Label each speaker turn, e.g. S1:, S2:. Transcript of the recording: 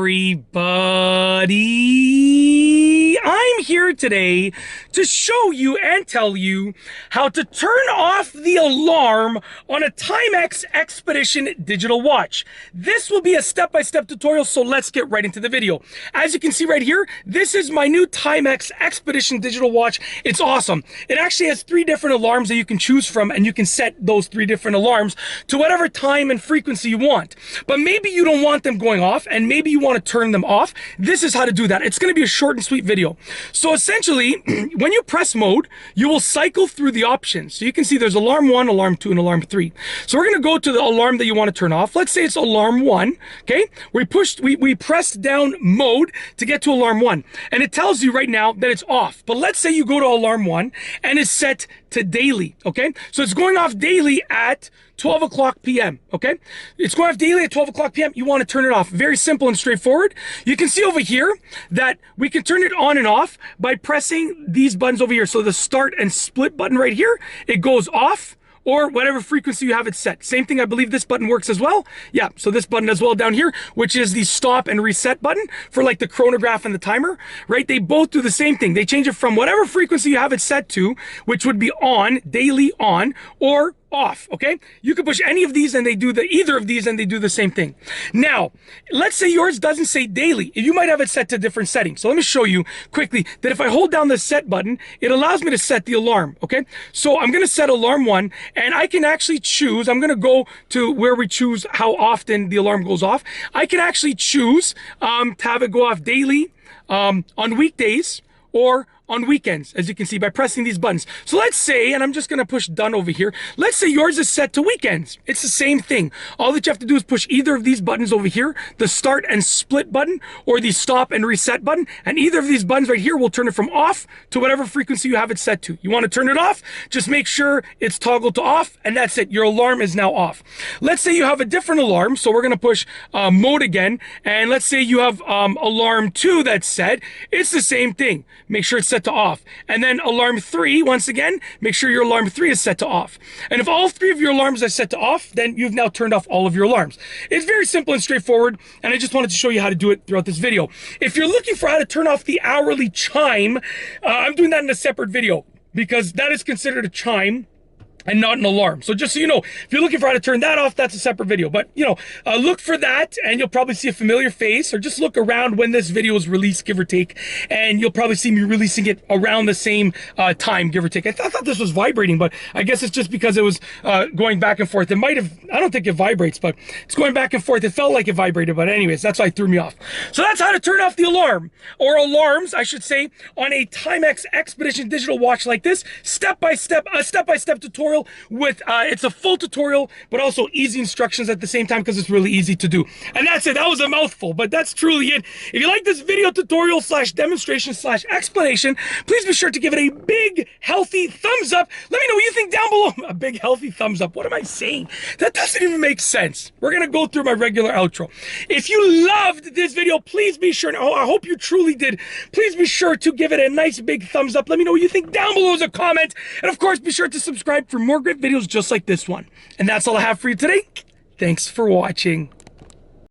S1: everybody. I'm here today to show you and tell you how to turn off the alarm on a Timex Expedition digital watch. This will be a step-by-step tutorial, so let's get right into the video. As you can see right here, this is my new Timex Expedition digital watch. It's awesome. It actually has 3 different alarms that you can choose from, and you can set those 3 different alarms to whatever time and frequency you want. But maybe you don't want them going off, and maybe you want to turn them off. This is how to do that. It's going to be a short and sweet video. So essentially, when you press mode, you will cycle through the options. So you can see there's alarm 1, alarm 2, and alarm 3. So we're going to go to the alarm that you want to turn off. Let's say it's alarm 1, okay? We pressed down mode to get to alarm 1, and it tells you right now that it's off. But let's say you go to alarm 1 and it's set to daily, okay? So it's going off daily at 12 o'clock p.m., okay? It's going off daily at 12 o'clock p.m. You want to turn it off. Very simple and straightforward. You can see over here that we can turn it on and off by pressing these buttons over here. So the start and split button right here, it goes off, or whatever frequency you have it set. Same thing, I believe this button works as well. Yeah, so this button as well down here, which is the stop and reset button for like the chronograph and the timer, right? They both do the same thing. They change it from whatever frequency you have it set to, which would be on, daily on, or off, okay? You can push any of these and they do either of these and they do the same thing. Now, let's say yours doesn't say daily. You might have it set to different settings. So let me show you quickly that if I hold down the set button, it allows me to set the alarm, okay? So I'm gonna set alarm 1 and I can actually choose, I'm gonna go to where we choose how often the alarm goes off. I can actually choose to have it go off daily, on weekdays, or on weekends, as you can see by pressing these buttons. So let's say, and I'm just gonna push done over here, let's say yours is set to weekends. It's the same thing. All that you have to do is push either of these buttons over here, the start and split button or the stop and reset button, and either of these buttons right here will turn it from off to whatever frequency you have it set to. You wanna turn it off, just make sure it's toggled to off, and that's it. Your alarm is now off. Let's say you have a different alarm, so we're gonna push mode again, and let's say you have alarm 2 that's set. It's the same thing. Make sure it's set to off. And then alarm 3, once again, make sure your alarm 3 is set to off. And if all 3 of your alarms are set to off, then you've now turned off all of your alarms. It's very simple and straightforward, and I just wanted to show you how to do it throughout this video. If you're looking for how to turn off the hourly chime, I'm doing that in a separate video because that is considered a chime and not an alarm. So just so you know, if you're looking for how to turn that off, that's a separate video. But, you know, look for that and you'll probably see a familiar face, or just look around when this video is released, give or take, and you'll probably see me releasing it around the same time, give or take. I thought this was vibrating, but I guess it's just because it was going back and forth. It might have, I don't think it vibrates, but it's going back and forth. It felt like it vibrated, but anyways, that's why it threw me off. So that's how to turn off the alarm, or alarms, I should say, on a Timex Expedition digital watch like this, step-by-step, a step-by-step tutorial with it's a full tutorial but also easy instructions at the same time because it's really easy to do. And that's it. That was a mouthful, but that's truly it. If you like this video tutorial / demonstration / explanation, please be sure to give it a big healthy thumbs up. Let me know what you think down below. A big healthy thumbs up. What am I saying? That doesn't even make sense. We're gonna go through my regular outro. If you loved this video, please be sure, I hope you truly did, please be sure to give it a nice big thumbs up. Let me know what you think down below as a comment, and of course be sure to subscribe for more great videos just like this one. And that's all I have for you today. Thanks for watching.